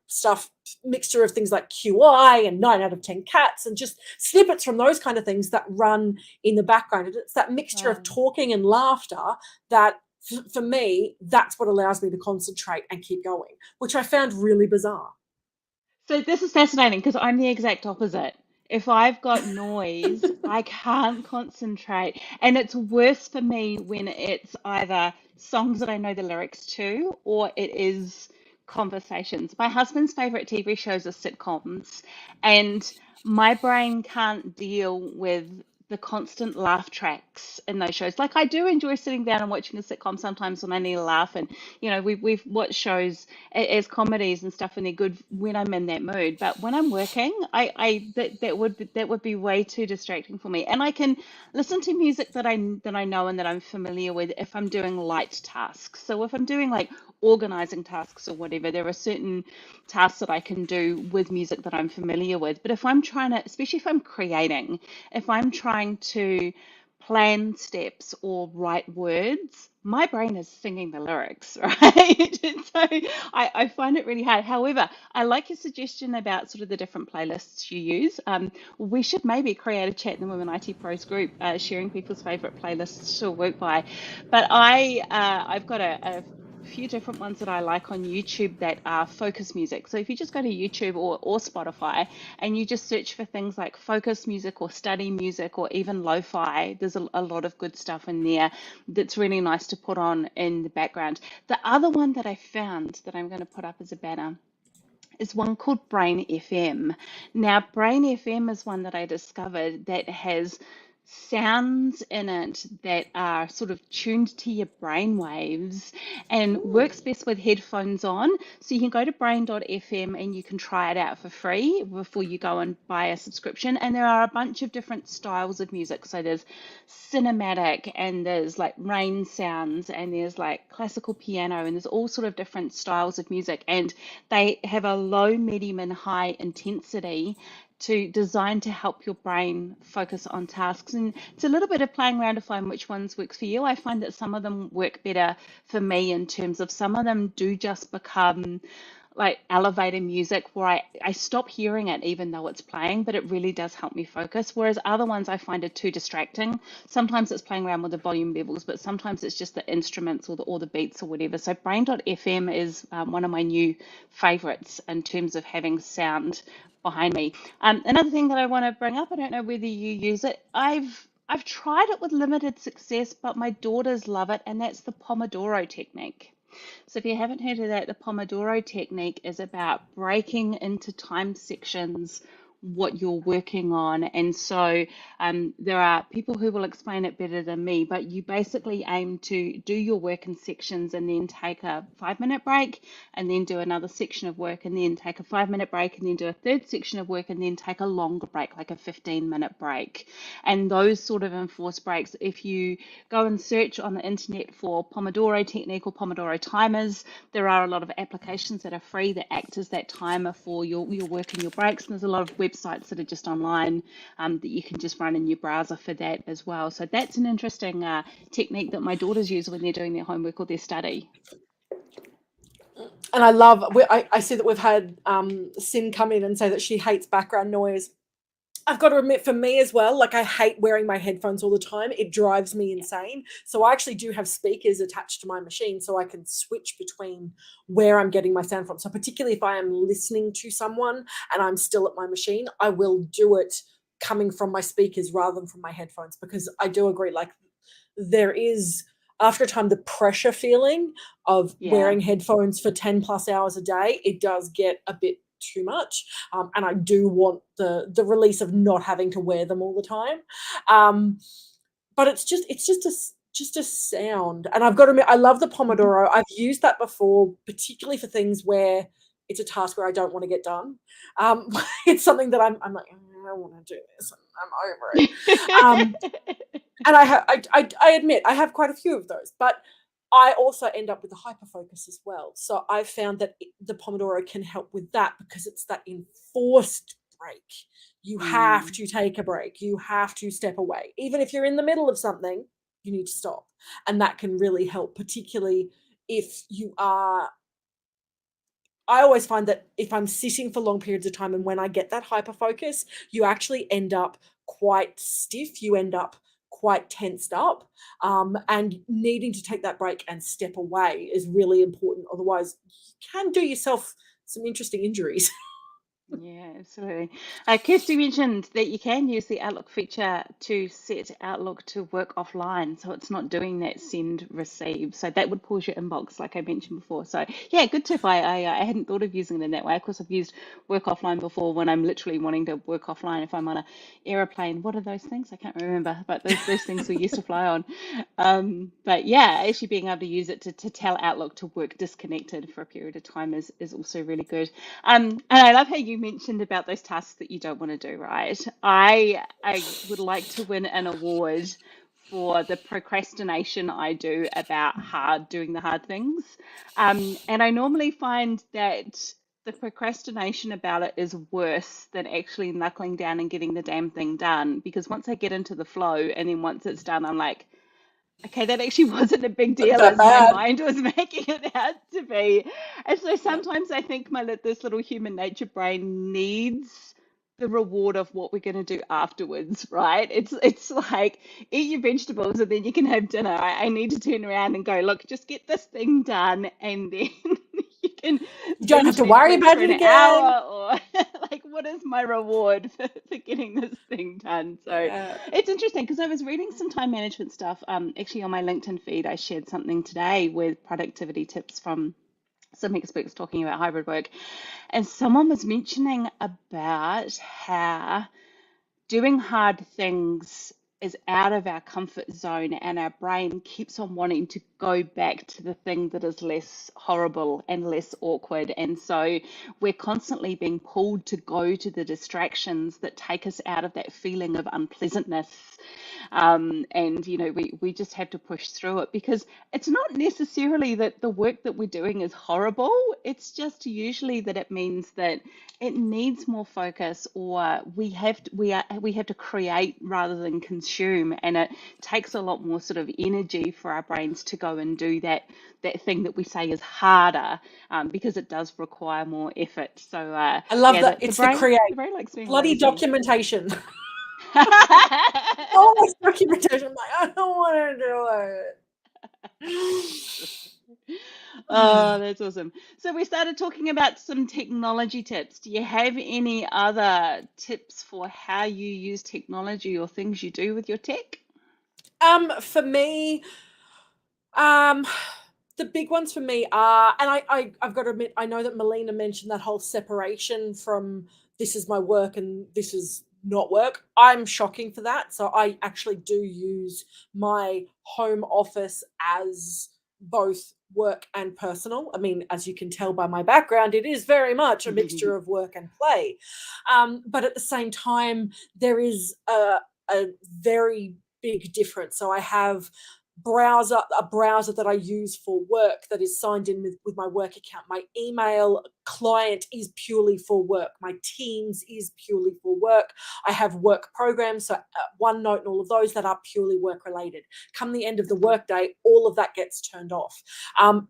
stuff, mixture of things like QI and 9 out of 10 cats, and just snippets from those kind of things that run in the background. And it's that mixture of wow. talking and laughter that, for me, that's what allows me to concentrate and keep going, which I found really bizarre. So this is fascinating because I'm the exact opposite. If I've got noise, I can't concentrate. And it's worse for me when it's either songs that I know the lyrics to or it is conversations. My husband's favorite TV shows are sitcoms, and my brain can't deal with the constant laugh tracks in those shows. Like I do enjoy sitting down and watching a sitcom sometimes when I need a laugh, and we've watched shows as comedies and stuff, and they're good when I'm in that mood. But when I'm working, that would be way too distracting for me. And I can listen to music that I know and that I'm familiar with if I'm doing light tasks. So if I'm doing like organizing tasks or whatever, there are certain tasks that I can do with music that I'm familiar with. But if I'm trying to, especially if I'm creating, if I'm trying to plan steps or write words, my brain is singing the lyrics, right? And so I find it really hard. However, I like your suggestion about sort of the different playlists you use. We should maybe create a chat in the Women IT Pros group, sharing people's favorite playlists to work by. But I've got a few different ones that I like on YouTube that are focus music. So if you just go to YouTube or Spotify and you just search for things like focus music or study music or even lo-fi, there's a lot of good stuff in there that's really nice to put on in the background. The other one that I found that I'm going to put up as a banner is one called Brain FM. Now, Brain FM is one that I discovered that has sounds in it that are sort of tuned to your brain waves and Ooh. works best with headphones on. So you can go to brain.fm and you can try it out for free before you go and buy a subscription. And there are a bunch of different styles of music. So there's cinematic and there's like rain sounds and there's like classical piano and there's all sort of different styles of music. And they have a low, medium, and high intensity to design to help your brain focus on tasks. And it's a little bit of playing around to find which ones works for you. I find that some of them work better for me in terms of some of them do just become like elevator music where I stop hearing it even though it's playing, but it really does help me focus. Whereas other ones I find are too distracting. Sometimes it's playing around with the volume levels, but sometimes it's just the instruments or the beats or whatever. So Brain.fm is one of my new favorites in terms of having sound behind me. Another thing that I want to bring up, I don't know whether you use it. I've tried it with limited success, but my daughters love it, and that's the Pomodoro technique. So if you haven't heard of that, the Pomodoro technique is about breaking into time sections what you're working on. And so there are people who will explain it better than me, but you basically aim to do your work in sections and then take a 5 minute break and then do another section of work and then take a 5 minute break and then do a third section of work and then take a longer break, like a 15-minute break. And those sort of enforced breaks, if you go and search on the internet for Pomodoro technique or Pomodoro timers, there are a lot of applications that are free that act as that timer for your work and your breaks. And there's a lot of websites that are just online that you can just run in your browser for that as well. So that's an interesting technique that my daughters use when they're doing their homework or their study. And I love, I see that we've had Sin come in and say that she hates background noise. I've got to admit, for me as well, like I hate wearing my headphones all the time. It drives me Yeah. insane. So I actually do have speakers attached to my machine so I can switch between where I'm getting my sound from. So particularly if I am listening to someone and I'm still at my machine, I will do it coming from my speakers rather than from my headphones, because I do agree, like there is, after a time, the pressure feeling of Yeah. wearing headphones for 10 plus hours a day, it does get a bit too much, and I do want the release of not having to wear them all the time. But it's just a sound, and I've got to admit, I love the Pomodoro. I've used that before, particularly for things where it's a task where I don't want to get done. It's something that I'm like, I don't want to do this. I'm over it. And I admit I have quite a few of those, but I also end up with the hyperfocus as well. So I've found that the Pomodoro can help with that because it's that enforced break. You have to take a break. You have to step away. Even if you're in the middle of something, you need to stop. And that can really help, particularly if you are. I always find that if I'm sitting for long periods of time and when I get that hyperfocus, you actually end up quite stiff. You end up quite tensed up, and needing to take that break and step away is really important. Otherwise, you can do yourself some interesting injuries. Yeah, absolutely. Kirsty mentioned that you can use the Outlook feature to set Outlook to work offline, so it's not doing that send receive. So that would pause your inbox, like I mentioned before. So yeah, good tip. I hadn't thought of using it in that way. Of course, I've used work offline before when I'm literally wanting to work offline. If I'm on a aeroplane, what are those things? I can't remember, but those things we used to fly on. But yeah, actually being able to use it to tell Outlook to work disconnected for a period of time is also really good. And I love how you mentioned about those tasks that you don't want to do, right? I would like to win an award for the procrastination I do about doing the hard things. And I normally find that the procrastination about it is worse than actually knuckling down and getting the damn thing done. Because once I get into the flow and then once it's done, I'm like, okay, that actually wasn't a big Not deal that as my bad. mind was making it out to be. And so sometimes I think this little human nature brain needs the reward of what we're going to do afterwards, right? It's like eat your vegetables and then you can have dinner. I need to turn around and go, look, just get this thing done, and then you can You don't have binge to worry Netflix about for it an again. hour, or like, what is my reward for getting this thing done? So Yeah. it's interesting because I was reading some time management stuff. Actually, on my LinkedIn feed, I shared something today with productivity tips from some experts talking about hybrid work. And someone was mentioning about how doing hard things is out of our comfort zone, and our brain keeps on wanting to go back to the thing that is less horrible and less awkward. And so we're constantly being pulled to go to the distractions that take us out of that feeling of unpleasantness. And we just have to push through it, because it's not necessarily that the work that we're doing is horrible. It's just usually that it means that it needs more focus, or we have to create rather than consume, and it takes a lot more sort of energy for our brains to go and do that thing that we say is harder, because it does require more effort. So I love yeah, that. the It's the brain create. the brain likes being Bloody lazy. documentation. Always documentation. I'm like, I don't want to do it. Oh, that's awesome. So we started talking about some technology tips. Do you have any other tips for how you use technology or things you do with your tech? For me, um, the big ones for me are, and I've got to admit, I know that Melina mentioned that whole separation from this is my work and this is not work. I'm shocking for that. So I actually do use my home office as both work and personal. I mean, as you can tell by my background, it is very much a mixture of work and play. But at the same time, there is a very big difference. So I have a browser that I use for work that is signed in with my work account. My email client is purely for work. My Teams is purely for work. I have work programs, so OneNote and all of those that are purely work related. Come the end of the workday, all of that gets turned off.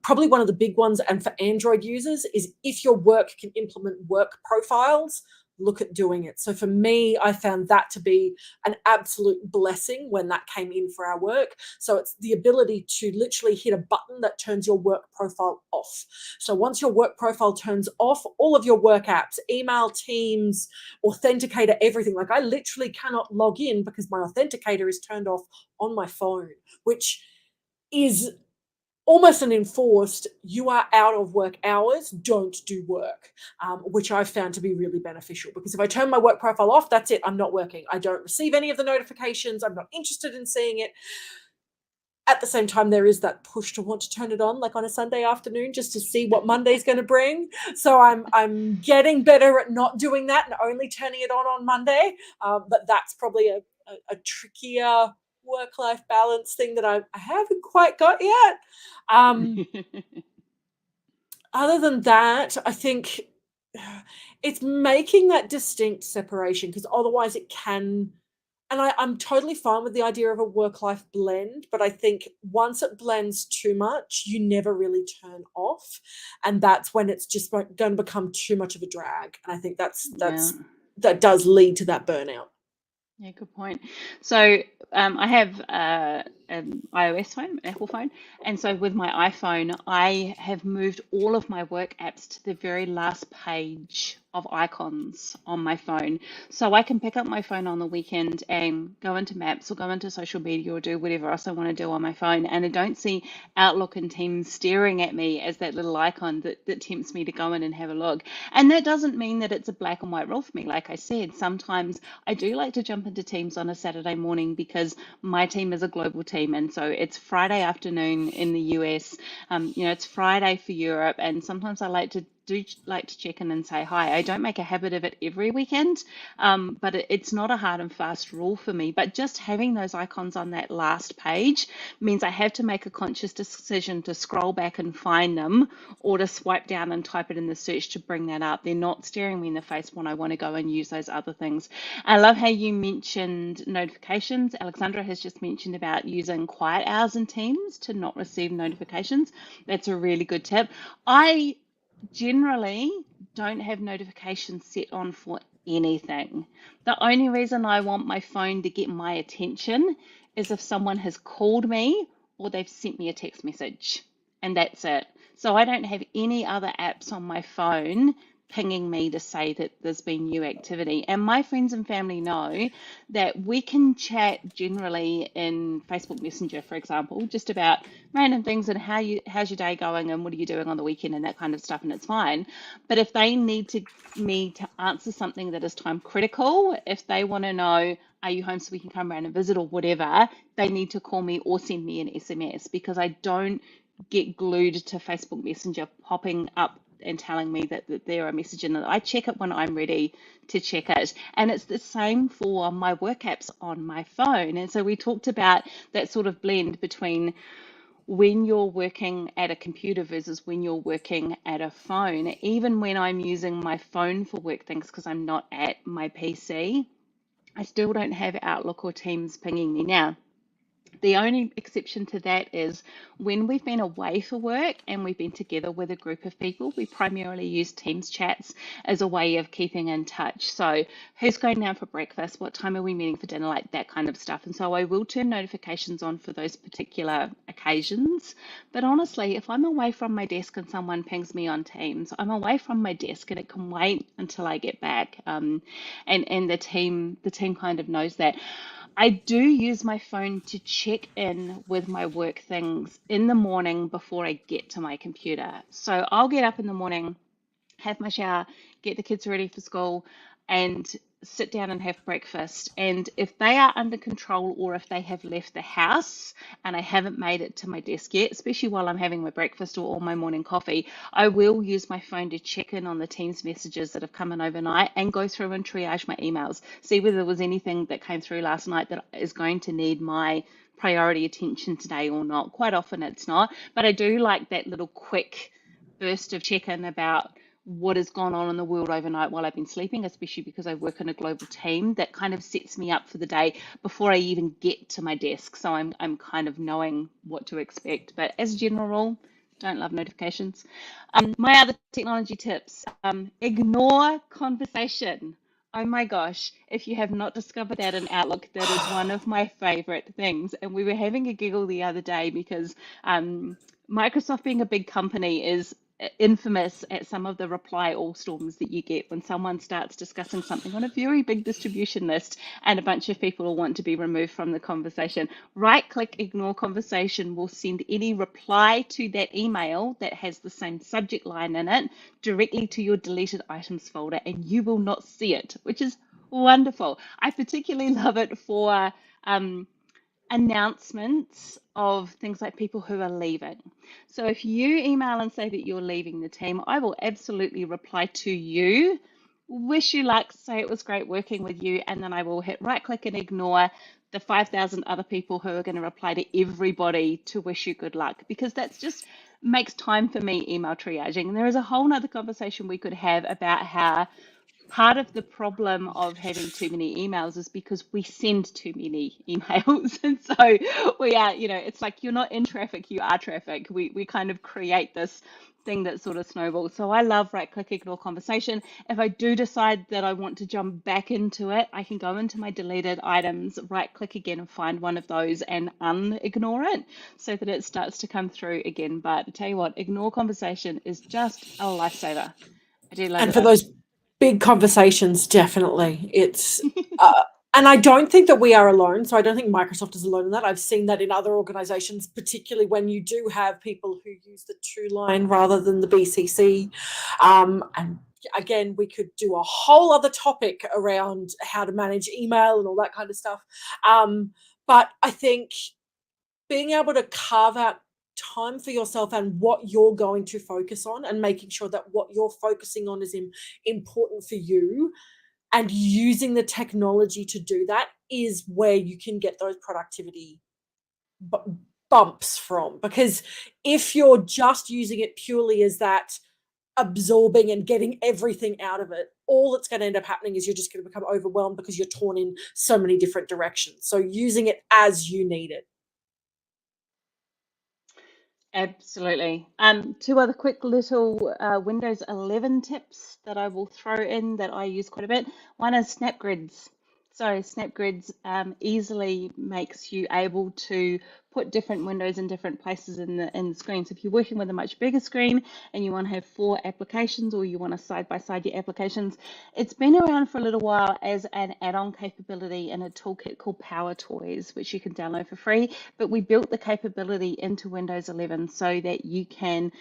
Probably one of the big ones, and for Android users, is if your work can implement work profiles, look at doing it. So for me, I found that to be an absolute blessing when that came in for our work. So it's the ability to literally hit a button that turns your work profile off. So once your work profile turns off, all of your work apps, email, Teams, Authenticator, everything, like I literally cannot log in because my Authenticator is turned off on my phone, which is almost an enforced, you are out of work hours, don't do work, which I've found to be really beneficial, because if I turn my work profile off, that's it, I'm not working. I don't receive any of the notifications. I'm not interested in seeing it. at the same time, there is that push to want to turn it on like on a Sunday afternoon just to see what Monday's going to bring. So I'm getting better at not doing that and only turning it on Monday. But that's probably a trickier work-life balance thing that I haven't quite got yet. Other than that, I think it's making that distinct separation, because otherwise it can, and I'm totally fine with the idea of a work-life blend, but I think once it blends too much, you never really turn off, and that's when it's just going to become too much of a drag. And I think Yeah. that does lead to that burnout. Yeah, good point. So I have an iOS phone, an Apple phone, and so with my iPhone, I have moved all of my work apps to the very last page of icons on my phone. So I can pick up my phone on the weekend and go into Maps or go into social media or do whatever else I want to do on my phone. And I don't see Outlook and Teams staring at me as that little icon that tempts me to go in and have a look. And that doesn't mean that it's a black and white rule for me. Like I said, sometimes I do like to jump into Teams on a Saturday morning because my team is a global team. And so it's Friday afternoon in the US, it's Friday for Europe. And sometimes I like to check in and say hi. I don't make a habit of it every weekend, but it's not a hard and fast rule for me. But just having those icons on that last page means I have to make a conscious decision to scroll back and find them, or to swipe down and type it in the search to bring that up. They're not staring me in the face when I want to go and use those other things. I love how you mentioned notifications. Alexandra has just mentioned about using quiet hours in Teams to not receive notifications. That's a really good tip. I generally don't have notifications set on for anything. The only reason I want my phone to get my attention is if someone has called me or they've sent me a text message, and that's it. So I don't have any other apps on my phone pinging me to say that there's been new activity. And my friends and family know that we can chat generally in Facebook Messenger, for example, just about random things and how's your day going and what are you doing on the weekend and that kind of stuff, and it's fine. But if they need me to answer something that is time critical, if they want to know, are you home so we can come around and visit or whatever, they need to call me or send me an SMS, because I don't get glued to Facebook Messenger popping up and telling me that they're a message, and I check it when I'm ready to check it. And it's the same for my work apps on my phone. And so we talked about that sort of blend between when you're working at a computer versus when you're working at a phone. Even when I'm using my phone for work things because I'm not at my PC, I still don't have Outlook or Teams pinging me. Now, the only exception to that is when we've been away for work and we've been together with a group of people, we primarily use Teams chats as a way of keeping in touch. So who's going out for breakfast? What time are we meeting for dinner? Like that kind of stuff. And so I will turn notifications on for those particular occasions. But honestly, if I'm away from my desk and someone pings me on Teams, I'm away from my desk and it can wait until I get back. And the team kind of knows that. I do use my phone to check in with my work things in the morning before I get to my computer. So I'll get up in the morning, have my shower, get the kids ready for school, and sit down and have breakfast. And if they are under control or if they have left the house and I haven't made it to my desk yet, especially while I'm having my breakfast or my morning coffee, I will use my phone to check in on the Teams messages that have come in overnight and go through and triage my emails, see whether there was anything that came through last night that is going to need my priority attention today or not. Quite often it's not, but I do like that little quick burst of check-in about what has gone on in the world overnight while I've been sleeping, especially because I work in a global team. That kind of sets me up for the day before I even get to my desk. So I'm kind of knowing what to expect. But as a general rule, don't love notifications. My other technology tips, ignore conversation. Oh my gosh, if you have not discovered that in Outlook, that is one of my favorite things. And we were having a giggle the other day because Microsoft, being a big company, is infamous at some of the reply all storms that you get when someone starts discussing something on a very big distribution list and a bunch of people will want to be removed from the conversation. Right click ignore conversation will send any reply to that email that has the same subject line in it directly to your deleted items folder, and you will not see it, which is wonderful. I particularly love it for announcements of things like people who are leaving. So if you email and say that you're leaving the team, I will absolutely reply to you, wish you luck, say it was great working with you, and then I will hit right click and ignore the 5,000 other people who are going to reply to everybody to wish you good luck, because that's just makes time for me email triaging. And there is a whole nother conversation we could have about how part of the problem of having too many emails is because we send too many emails. And so we are, it's like you're not in traffic, you are traffic. We kind of create this thing that sort of snowballs. So I love right click ignore conversation. If I do decide that I want to jump back into it, I can go into my deleted items, right click again and find one of those and unignore it so that it starts to come through again. But I tell you what, ignore conversation is just a lifesaver. I do love And it for though. those big conversations, definitely. And I don't think that we are alone. So I don't think Microsoft is alone in that. I've seen that in other organizations, particularly when you do have people who use the two line rather than the BCC. And again, we could do a whole other topic around how to manage email and all that kind of stuff. But I think being able to carve out time for yourself and what you're going to focus on, and making sure that what you're focusing on is important for you, and using the technology to do that, is where you can get those productivity bumps from. Because if you're just using it purely as that absorbing and getting everything out of it, all that's going to end up happening is you're just going to become overwhelmed because you're torn in so many different directions. So using it as you need it. Absolutely. Two other quick little Windows 11 tips that I will throw in that I use quite a bit. One is SnapGrids. So SnapGrids easily makes you able to put different windows in different places in the screen. So if you're working with a much bigger screen and you want to have 4 applications, or you want to side by side your applications, it's been around for a little while as an add-on capability in a toolkit called Power Toys, which you can download for free. But we built the capability into Windows 11 so that you can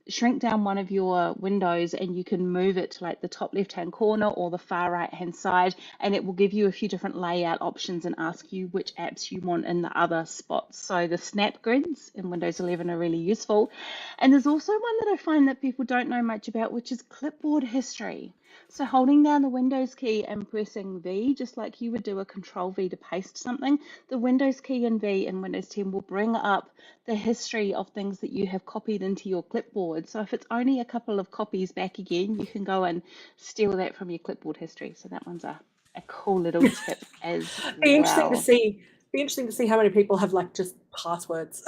shrink down one of your windows and you can move it to like the top left hand corner or the far right hand side, and it will give you a few different layout options and ask you which apps you want in the other spots. So the snap grids in Windows 11 are really useful. And there's also one that I find that people don't know much about, which is Clipboard History. So holding down the Windows key and pressing V, just like you would do a Control V to paste something, the Windows key and V in Windows 10 will bring up the history of things that you have copied into your clipboard. So if it's only a couple of copies back again, you can go and steal that from your clipboard history. So that one's a cool little tip as Be interesting to well. see. Be interesting to see how many people have like just passwords.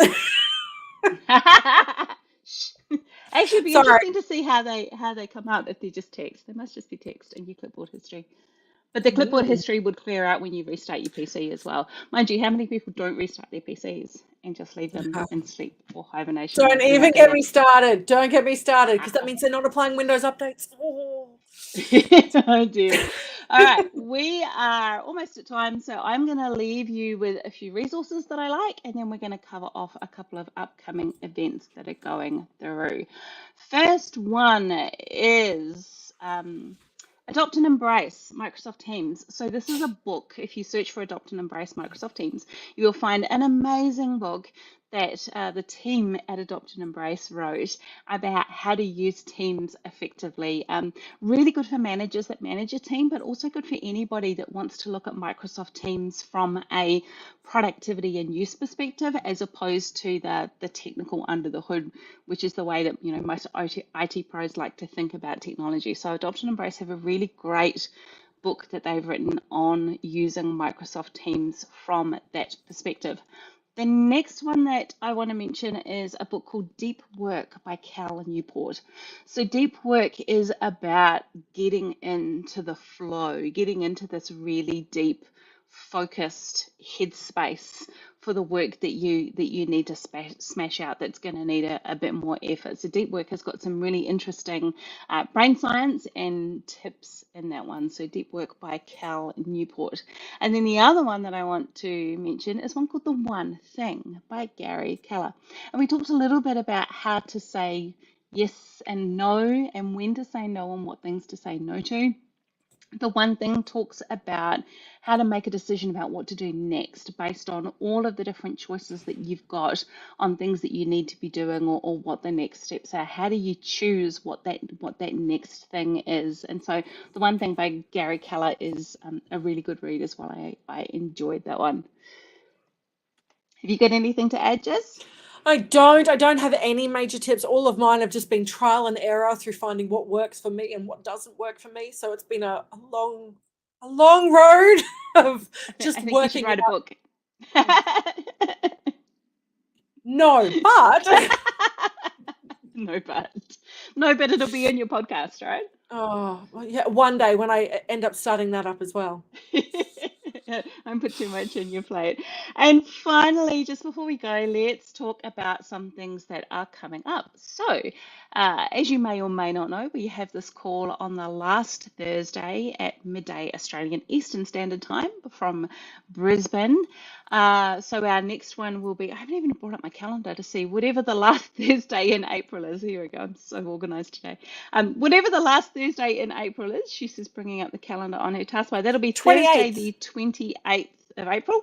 Actually, it'd be Sorry. interesting to see how they come up if they're just text. They must just be text in your clipboard history. But the clipboard history would clear out when you restart your PC as well. Mind you, how many people don't restart their PCs and just leave them in sleep or hibernation or Don't anything even like get that? me started. Don't get me started, because that means they're not applying Windows updates. Oh. Oh dear. All right, we are almost at time, so I'm going to leave you with a few resources that I like, and then we're going to cover off a couple of upcoming events that are going through. First one is Adopt and Embrace Microsoft Teams. So this is a book. If you search for Adopt and Embrace Microsoft Teams, you will find an amazing book that the team at Adopt and Embrace wrote about how to use Teams effectively. Really good for managers that manage a team, but also good for anybody that wants to look at Microsoft Teams from a productivity and use perspective, as opposed to the technical under the hood, which is the way that most IT pros like to think about technology. So Adopt and Embrace have a really great book that they've written on using Microsoft Teams from that perspective. The next one that I want to mention is a book called Deep Work by Cal Newport. So Deep Work is about getting into the flow, getting into this really deep, focused headspace for the work that you need to smash out, that's going to need a bit more effort. So Deep Work has got some really interesting brain science and tips in that one. So Deep Work by Cal Newport. And then the other one that I want to mention is one called The One Thing by Gary Keller. And we talked a little bit about how to say yes and no, and when to say no and what things to say no to. The one thing talks about how to make a decision about what to do next based on all of the different choices that you've got on things that you need to be doing, or what the next steps are. How do you choose what that next thing is? And so the one thing by Gary Keller is a really good read as well. I enjoyed that one. Have you got anything to add, Jess? I don't have any major tips. All of mine have just been trial and error through finding what works for me and what doesn't work for me. So it's been a long road of I just think you should working write a out. book. No, but No, but no, but it'll be in your podcast, right? oh, well, yeah, one day when I end up starting that up as well. Don't put too much in your plate. And finally, just before we go, let's talk about some things that are coming up. So, as you may or may not know, we have this call on the last Thursday at midday Australian Eastern Standard Time from Brisbane. So our next one will be, I haven't even brought up my calendar to see whatever the last Thursday in April is. Here we go. I'm so organized today. Whatever the last Thursday in April is, she's just bringing up the calendar on her taskbar. That'll be Thursday, 28th. the 28th of April.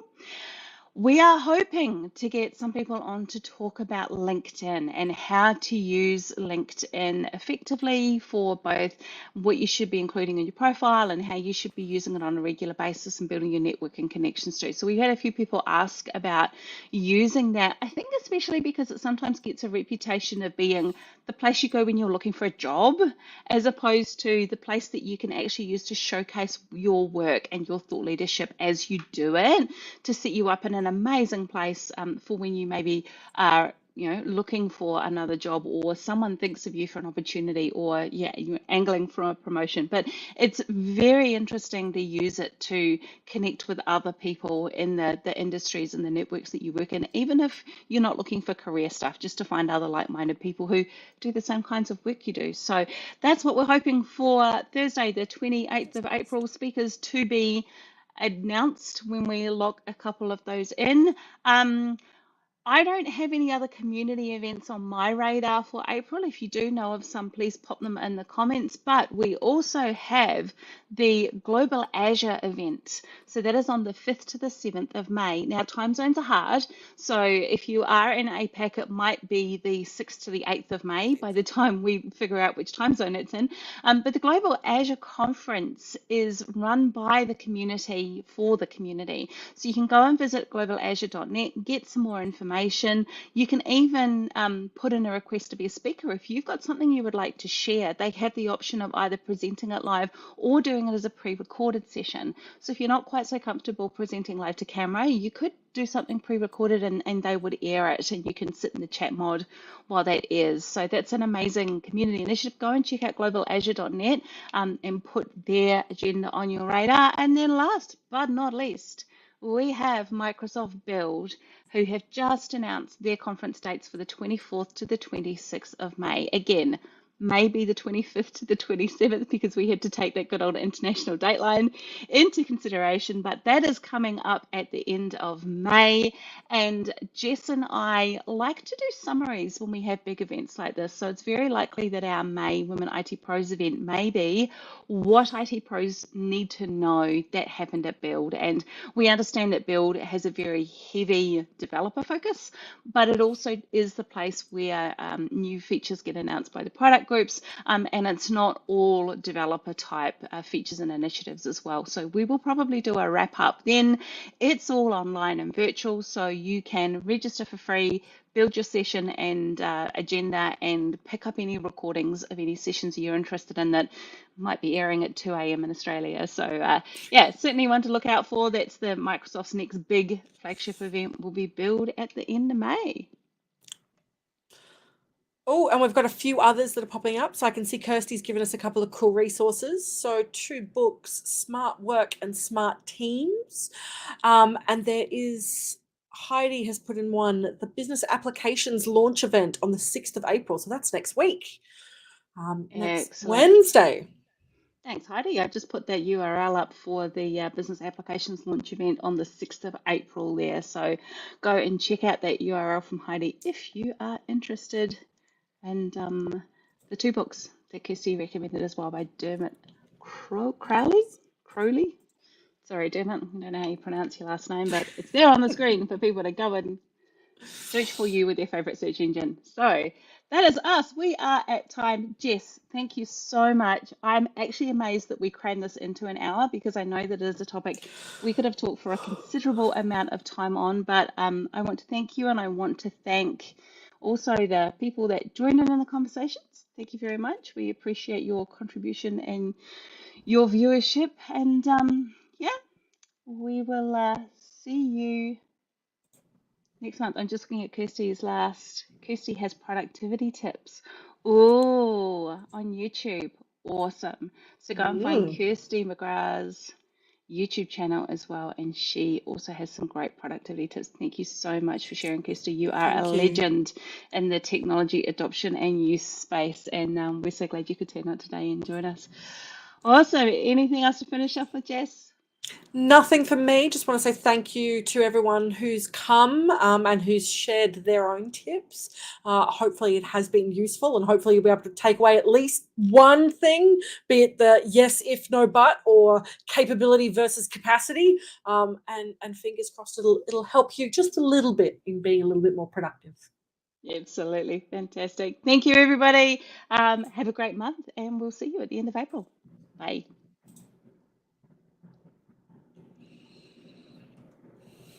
We are hoping to get some people on to talk about LinkedIn and how to use LinkedIn effectively for both what you should be including in your profile and how you should be using it on a regular basis and building your network and connections too. So we had a few people ask about using that. I think especially because it sometimes gets a reputation of being the place you go when you're looking for a job, as opposed to the place that you can actually use to showcase your work and your thought leadership as you do it, to set you up in an amazing place for when you maybe are looking for another job, or someone thinks of you for an opportunity, or you're angling for a promotion. But it's very interesting to use it to connect with other people in the industries and the networks that you work in, even if you're not looking for career stuff, just to find other like-minded people who do the same kinds of work you do. So that's what we're hoping for Thursday, the 28th of April. Speakers to be announced when we lock a couple of those in. I don't have any other community events on my radar for April. If you do know of some, please pop them in the comments. But we also have the Global Azure event. So that is on the 5th to the 7th of May. Now, time zones are hard. So if you are in APAC, it might be the 6th to the 8th of May by the time we figure out which time zone it's in. But the Global Azure Conference is run by the community for the community. So you can go and visit globalazure.net, get some more information. You can even put in a request to be a speaker. If you've got something you would like to share, they have the option of either presenting it live or doing it as a pre-recorded session. So if you're not quite so comfortable presenting live to camera, you could do something pre-recorded and they would air it, and you can sit in the chat mod while that airs. So that's an amazing community initiative. Go and check out globalazure.net and put their agenda on your radar. And then last but not least, we have Microsoft Build, who have just announced their conference dates for the 24th to the 26th of May. Again, maybe the 25th to the 27th, because we had to take that good old international dateline into consideration, but that is coming up at the end of May. And Jess and I like to do summaries when we have big events like this. So it's very likely that our May Women IT Pros event may be what IT pros need to know that happened at Build. And we understand that Build has a very heavy developer focus, but it also is the place where new features get announced by the product groups, and it's not all developer type features and initiatives as well. So we will probably do a wrap up then. It's all online and virtual, so you can register for free, build your session and agenda, and pick up any recordings of any sessions you're interested in that might be airing at 2 a.m. in Australia. So yeah, certainly one to look out for. That's the Microsoft's next big flagship event, will be Build at the end of May. Oh, and we've got a few others that are popping up. So I can see Kirsty's given us a couple of cool resources. So 2 books, Smart Work and Smart Teams. And there is, Heidi has put in one, the Business Applications launch event on the 6th of April. So that's next week, next Excellent. Wednesday. Thanks, Heidi. I just put that URL up for the Business Applications launch event on the 6th of April there. So go and check out that URL from Heidi if you are interested. And the 2 books that Kirsty recommended as well by Dermot Crowley. Crowley. Sorry, Dermot, I don't know how you pronounce your last name, but it's there on the screen for people to go and search for you with their favorite search engine. So that is us. We are at time. Jess, thank you so much. I'm actually amazed that we crammed this into an hour because I know that it is a topic we could have talked for a considerable amount of time on, but I want to thank you, and I want to thank also the people that joined in the conversations. Thank you very much. We appreciate your contribution and your viewership. And yeah, we will see you next month. I'm just looking at Kirsty's last. Kirsty has productivity tips. Oh, on YouTube. Awesome. So go and find Kirsty McGrath's YouTube channel as well. And she also has some great productivity tips. Thank you so much for sharing, Kirsty. You are a legend in the technology adoption and use space. And we're so glad you could turn up today and join us. Awesome. Anything else to finish off with, Jess? Nothing from me. Just want to say thank you to everyone who's come and who's shared their own tips. Hopefully it has been useful, and hopefully you'll be able to take away at least one thing, be it the yes, if, no, but, or capability versus capacity. And fingers crossed it'll help you just a little bit in being a little bit more productive. Absolutely. Fantastic. Thank you, everybody. Have a great month, and we'll see you at the end of April. Bye.